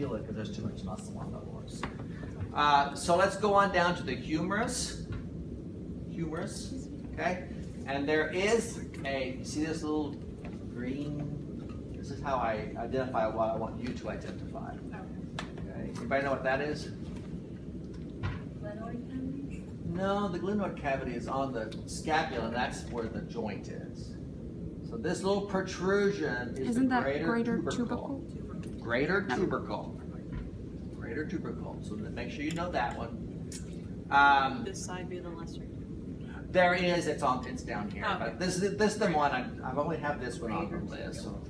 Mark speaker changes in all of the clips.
Speaker 1: feel it because there's too much muscle on the horse. So let's go on down to the humerus. Okay? And there is you see this little green, this is how I identify what I want you to identify. Okay? Anybody know what that is?
Speaker 2: Glenoid cavity?
Speaker 1: No, the glenoid cavity is on the scapula, and that's where the joint is. So this little protrusion is the greater tubercle. Greater tubercle. Greater tubercle. So make sure you know that one.
Speaker 3: This side be the lesser.
Speaker 1: There is, it's down here.
Speaker 3: Oh,
Speaker 1: But this is the one, I've only have this one on the list. So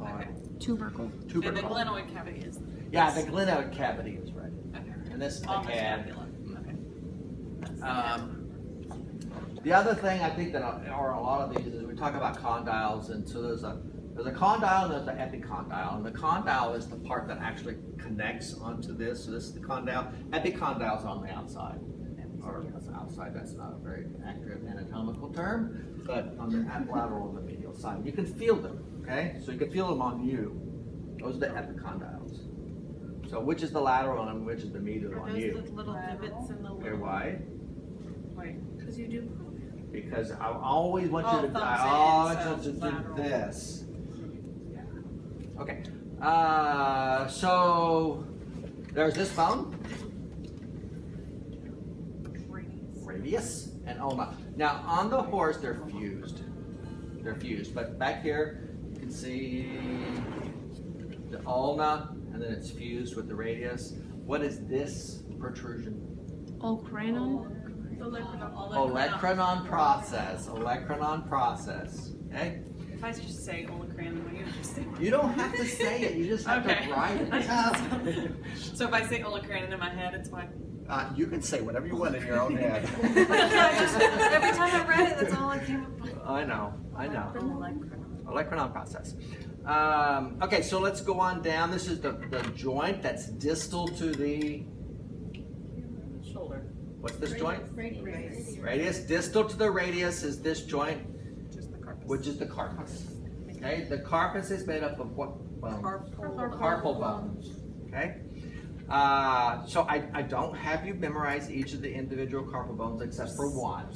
Speaker 4: Tubercle.
Speaker 3: And the glenoid cavity is.
Speaker 1: Yeah, the glenoid cavity is right.
Speaker 3: Okay.
Speaker 1: And this is the
Speaker 3: On the
Speaker 1: cab.
Speaker 3: scapula. Okay.
Speaker 1: The other thing I think that are a lot of these is we talk about condyles, and so there's a condyle and there's an epicondyle, and the condyle is the part that actually connects onto this. So this is the condyle. Epicondyle is on the outside, or outside. That's not a very accurate anatomical term, but on the lateral and the medial side, you can feel them. Okay, so you can feel them on you. Those are the epicondyles. So which is the lateral and which is the medial on you?
Speaker 3: Those little divots in the
Speaker 1: Okay, why?
Speaker 3: Wait, because you do.
Speaker 1: Because I always want you to, do this. Yeah. Okay. So there's this bone, radius, and ulna. Now on the horse, they're fused. They're fused. But back here, you can see the ulna, and then it's fused with the radius. What is this protrusion?
Speaker 4: Olecranon.
Speaker 1: Olecranon process. Olecranon process. Okay?
Speaker 3: If I just say olecranon, what do you understand?
Speaker 1: You don't have to say it. You just have to write it.
Speaker 3: So if I say olecranon in my head, it's fine.
Speaker 1: You can say whatever you want in your own head.
Speaker 3: Every time I read it, that's all I came up with.
Speaker 1: I know. Olecranon process. Okay, so let's go on down. This is the joint that's distal to the
Speaker 3: Shoulder.
Speaker 1: What's this joint?
Speaker 2: Radius.
Speaker 1: Radius. Distal to the radius is this joint,
Speaker 3: Just the carpus.
Speaker 1: which is the carpus. Okay, the carpus is made up of what bone? Carpal bones. Okay. So I don't have you memorize each of the individual carpal bones except for one.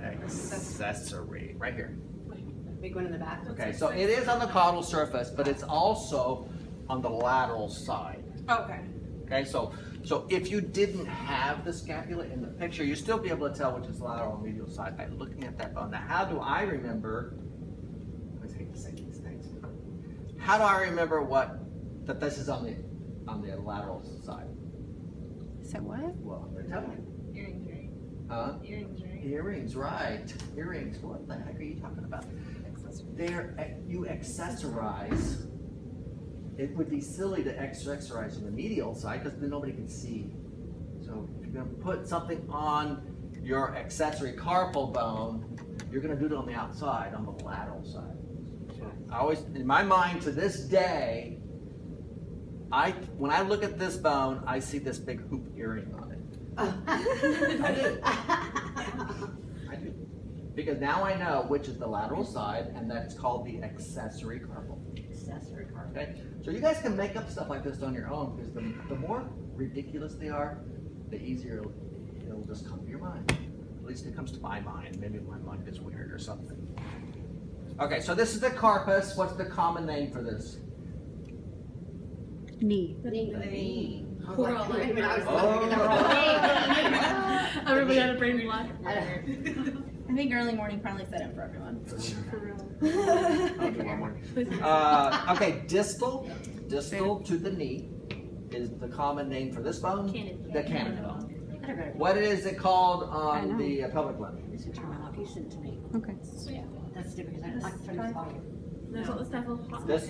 Speaker 1: Accessory. Right here.
Speaker 2: Big one in the back.
Speaker 1: Okay, so it is on the caudal surface, but it's also on the lateral side.
Speaker 3: Okay.
Speaker 1: Okay, so if you didn't have the scapula in the picture, you'd still be able to tell which is lateral and medial side by looking at that bone. Now, how do I remember? I always hate to say these things. How do I remember that this is on the lateral side?
Speaker 4: Said what?
Speaker 1: Well, I'm going to tell you.
Speaker 2: Earrings, right?
Speaker 1: Huh?
Speaker 2: Earrings, right?
Speaker 1: Earrings, right? Earrings. What the heck are you talking about? You accessorize. It would be silly to accessorize on the medial side because then nobody can see. So if you're going to put something on your accessory carpal bone, you're going to do it on the outside, on the lateral side. So I always, in my mind to this day, when I look at this bone, I see this big hoop earring on it. I do. I do. Because now I know which is the lateral side, and that's called the accessory carpal.
Speaker 2: Accessory carpal.
Speaker 1: Okay? So you guys can make up stuff like this on your own, because the more ridiculous they are, the easier it'll just come to your mind. At least it comes to my mind. Maybe my mind is weird or something. Okay, so this is the carpus. What's the common name for this?
Speaker 4: Knee.
Speaker 1: The knee.
Speaker 4: Everybody had a brain block.
Speaker 2: I think early morning finally set it for everyone.
Speaker 1: I'll do one more. Okay, distal to the knee is the common name for this bone. The cannon bone. What is it called on the pelvic bone?
Speaker 2: You should turn my you sent it to me.
Speaker 4: Okay.
Speaker 2: So yeah, that's different because I like to turn this off.
Speaker 3: There's all this stuff.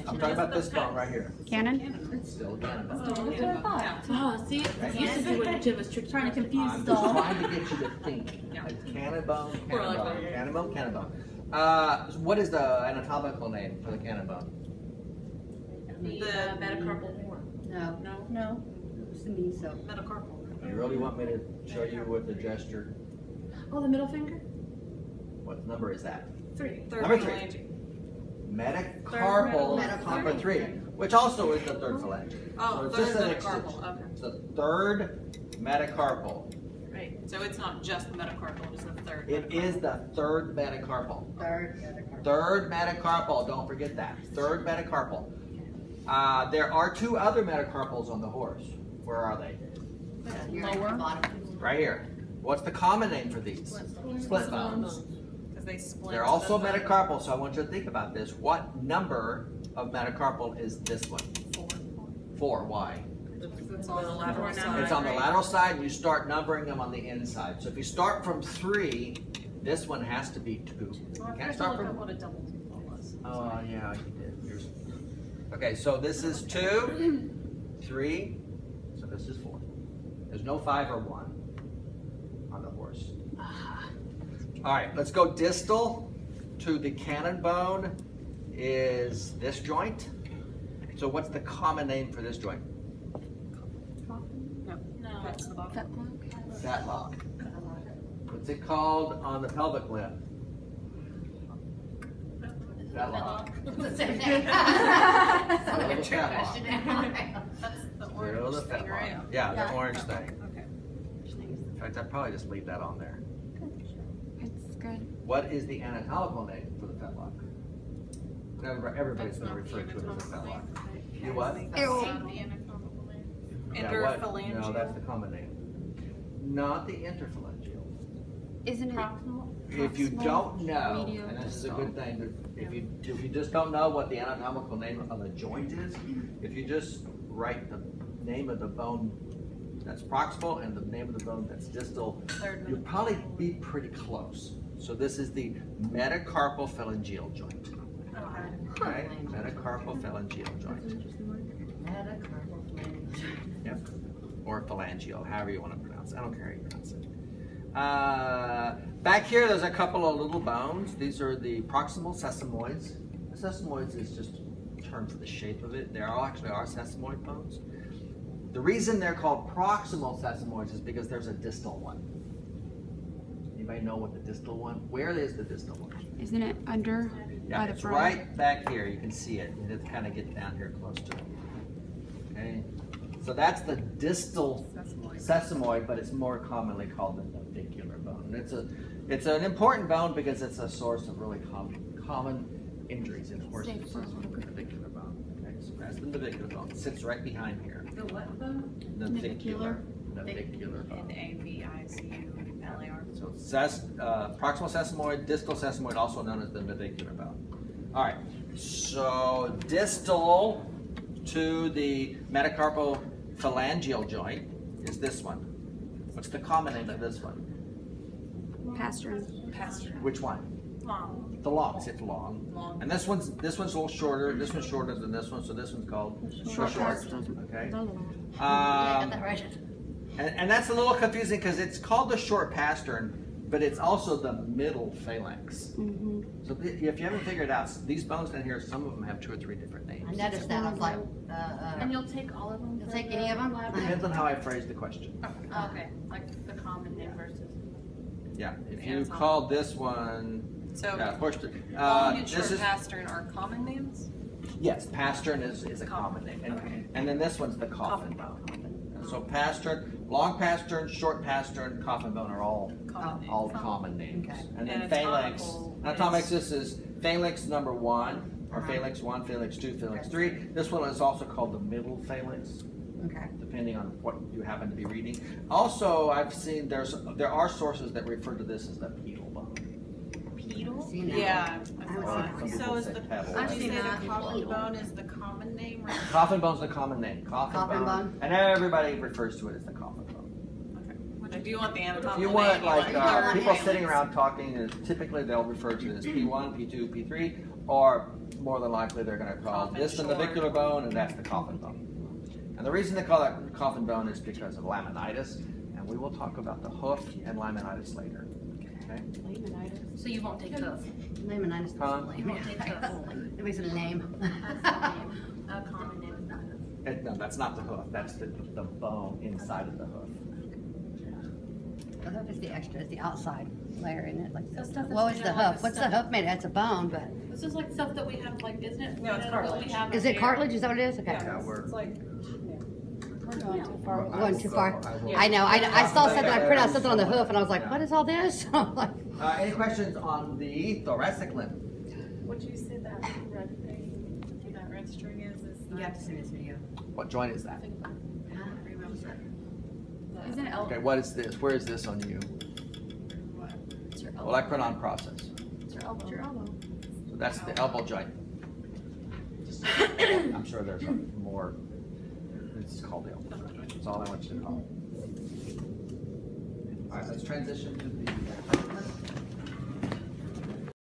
Speaker 1: I'm talking about this bone right here.
Speaker 4: Cannon?
Speaker 1: It's still a cannon bone.
Speaker 2: That's what I thought.
Speaker 4: Oh, see? You said you wouldn't give us tricks. Trying to confuse
Speaker 1: I'm
Speaker 4: us
Speaker 1: just
Speaker 4: all.
Speaker 1: trying to get you to think. Cannon bone, cannon bone, cannon bone. What is the anatomical name for the cannon bone?
Speaker 3: The metacarpal horn.
Speaker 2: No. It's the knee, so.
Speaker 3: Metacarpal.
Speaker 1: You really want me to show you with the gesture?
Speaker 4: Oh, the middle finger?
Speaker 1: What number is that?
Speaker 3: 3.
Speaker 1: Number 3. Metacarpal, number 3. which also is the third phalange.
Speaker 3: Oh,
Speaker 1: So it's
Speaker 3: third
Speaker 1: just an
Speaker 3: metacarpal,
Speaker 1: extension.
Speaker 3: okay.
Speaker 1: It's the third metacarpal.
Speaker 3: Right, so it's not just the metacarpal, it's the third.
Speaker 1: It is the third metacarpal.
Speaker 5: Third metacarpal.
Speaker 1: Third metacarpal, don't forget that. Third metacarpal. There are two other metacarpals on the horse. Where are they?
Speaker 5: Here at the bottom.
Speaker 1: Right here. What's the common name for these? Split bones.
Speaker 3: Because they split.
Speaker 1: They're also
Speaker 3: the-
Speaker 1: metacarpal, so I want you to think about this. What number of metacarpal is this one? 4. Why?
Speaker 3: It's on the lateral side.
Speaker 1: It's on the lateral side, and you start numbering them on the inside. So if you start from 3, this one has to be 2.
Speaker 3: Well, I
Speaker 1: You can't
Speaker 3: forgot to
Speaker 1: start
Speaker 3: look up
Speaker 1: from.
Speaker 3: what a double tooth was.
Speaker 1: Oh yeah, you did. Okay, so this is 2, 3. So this is 4. There's no 5 or 1 on the horse. All right, let's go distal to the cannon bone is this joint. So what's the common name for this joint?
Speaker 3: No, that's the bottom.
Speaker 1: Fetlock. What's it called on the pelvic lip? Fetlock.
Speaker 5: The same thing.
Speaker 1: Little fetlock.
Speaker 3: That's the
Speaker 1: Little
Speaker 3: orange thing,
Speaker 1: fetlock.
Speaker 3: right?
Speaker 1: Yeah, the orange thing.
Speaker 3: Okay.
Speaker 1: In fact, I'd probably just leave that on there.
Speaker 4: It's good.
Speaker 1: What is the anatomical name for the fetlock? Everybody's
Speaker 3: That's
Speaker 1: going to
Speaker 3: not
Speaker 1: refer to it as a
Speaker 3: the
Speaker 1: fetlock.
Speaker 3: anatomical
Speaker 1: You what?
Speaker 3: name. That's not the anatomical name.
Speaker 1: Yeah, what?
Speaker 3: Interphalangeal.
Speaker 1: No, that's the common name. Not the interphalangeal.
Speaker 4: Isn't it?
Speaker 1: If you don't know,
Speaker 4: medial,
Speaker 1: and this is a
Speaker 4: distal.
Speaker 1: good thing, but if you just don't know what the anatomical name of a joint is, if you just write the name of the bone that's proximal and the name of the bone that's distal,
Speaker 3: Third
Speaker 1: you'll probably be pretty close. So this is the metacarpal phalangeal joint. Okay, metacarpal phalangeal joint.
Speaker 5: Metacarpal flange.
Speaker 1: Yep. Or phalangeal, however you want to pronounce it. I don't care how you pronounce it. Back here, there's a couple of little bones. These are the proximal sesamoids. The sesamoids is just a term for the shape of it. There actually are sesamoid bones. The reason they're called proximal sesamoids is because there's a distal one. Anybody know what the distal one? Where is the distal one?
Speaker 4: Isn't it under
Speaker 1: Yeah,
Speaker 4: by the
Speaker 1: it's
Speaker 4: front?
Speaker 1: right back here. You can see it. You have to kind of get down here close to it. Okay, so that's the distal sesamoid, but it's more commonly called the navicular bone. And it's an important bone because it's a source of really common injuries in horses.
Speaker 4: Safe for a little
Speaker 1: The
Speaker 4: bit.
Speaker 1: navicular bone. Okay, so that's the navicular bone. It sits right behind here.
Speaker 3: The what bone?
Speaker 1: Navicular bone.
Speaker 3: N-A-V-I-C-U-L-A-R.
Speaker 1: So proximal sesamoid, distal sesamoid, also known as the navicular bone. All right, so distal to the metacarpal phalangeal joint is this one. What's the common name for this one?
Speaker 4: Pastern.
Speaker 1: Which one?
Speaker 3: Long.
Speaker 1: The long. It's long.
Speaker 3: Long.
Speaker 1: And this one's a little shorter. This one's shorter than this one, so this one's called short. Okay.
Speaker 5: Yeah, I got that right.
Speaker 1: And that's a little confusing because it's called the short pastern, but it's also the middle phalanx.
Speaker 4: Mm-hmm.
Speaker 1: So if you haven't figured out, these bones down here, some of them have 2 or 3 different names.
Speaker 5: I noticed that. I was like,
Speaker 2: And you'll take all of them?
Speaker 5: You'll
Speaker 2: for
Speaker 5: take
Speaker 2: the
Speaker 5: any of them?
Speaker 2: lab?
Speaker 1: Depends on how I phrase the question.
Speaker 2: Oh, okay, like the common name versus.
Speaker 1: Yeah, if
Speaker 3: The
Speaker 1: you
Speaker 3: anatomical.
Speaker 1: called this one,
Speaker 3: So,
Speaker 1: yeah, push the,
Speaker 3: long and
Speaker 1: this
Speaker 3: short
Speaker 1: is,
Speaker 3: pastern are common names?
Speaker 1: yes, pastern is a common name. And then this one's the coffin bone. So pastern, long pastern, short pastern, coffin bone are all common names.
Speaker 5: Okay.
Speaker 1: And then
Speaker 3: Anatomical
Speaker 1: phalanx. Anatomics,
Speaker 3: is-
Speaker 1: this is phalanx number 1, or phalanx 1, phalanx 2, phalanx 3. This one is also called the middle phalanx,
Speaker 5: okay.
Speaker 1: depending on what you happen to be reading. Also, I've seen there are sources that refer to this as the pedal bone.
Speaker 2: Pedal?
Speaker 5: Seen that.
Speaker 3: Yeah.
Speaker 5: I haven't
Speaker 1: Or
Speaker 5: seen
Speaker 1: some
Speaker 5: that.
Speaker 1: people say pedal.
Speaker 2: I've
Speaker 3: Did you
Speaker 2: seen
Speaker 3: say
Speaker 2: that.
Speaker 3: the coffin bone is the common name? Or?
Speaker 1: Coffin bone's the common name.
Speaker 5: Coffin bone?
Speaker 1: And everybody refers to it as the coffin bone.
Speaker 3: If you want the anatomical
Speaker 1: If you want,
Speaker 3: name,
Speaker 1: like,
Speaker 3: third
Speaker 1: people
Speaker 3: phalanx.
Speaker 1: sitting around talking, typically they'll refer to it as P1, P2, P3, or more than likely they're going to call
Speaker 3: Coffin
Speaker 1: this the
Speaker 3: short.
Speaker 1: navicular bone and that's the coffin bone. And the reason they call that coffin bone is because of laminitis, and we will talk about the hoof and laminitis later. Okay?
Speaker 2: So you won't take hoof?
Speaker 5: Laminitis is
Speaker 1: Huh?
Speaker 5: lame. It makes it a name.
Speaker 2: A common name is not hoof.
Speaker 1: No, that's not the hoof. That's the bone inside of the hoof.
Speaker 5: The hoof is the extra, it's the outside layer in it, like
Speaker 2: So
Speaker 5: this.
Speaker 2: stuff that's
Speaker 5: Well, it's
Speaker 2: made
Speaker 5: the
Speaker 2: of like
Speaker 5: hoof.
Speaker 2: a
Speaker 5: What's the
Speaker 2: stomach.
Speaker 5: hoof made of? It's a bone, but
Speaker 6: This is like stuff that we have, like, isn't it?
Speaker 3: No, it's
Speaker 6: I don't know what
Speaker 3: cartilage.
Speaker 6: we have
Speaker 5: Is
Speaker 6: up
Speaker 5: it
Speaker 6: here.
Speaker 5: cartilage? Is that what it is? Okay.
Speaker 1: Yeah, we're.
Speaker 3: It's like,
Speaker 2: We're going too far.
Speaker 5: We're going too far.
Speaker 1: will-
Speaker 5: I know. I saw something. I printed out something on the hoof, and I was like, "What is all this?" I'm like,
Speaker 1: Any questions on the thoracic limb?
Speaker 6: What you said that red thing, that red string is
Speaker 5: you have to see this video.
Speaker 1: What joint is that?
Speaker 2: Isn't it elbow?
Speaker 1: Okay, what is this? Where is this on you?
Speaker 2: It's your elbow.
Speaker 1: Olecranon process.
Speaker 2: It's your elbow. It's your elbow.
Speaker 1: So that's the elbow joint. I'm sure there's a more. It's called the elbow joint. That's all I want you to know. All right, let's transition to the.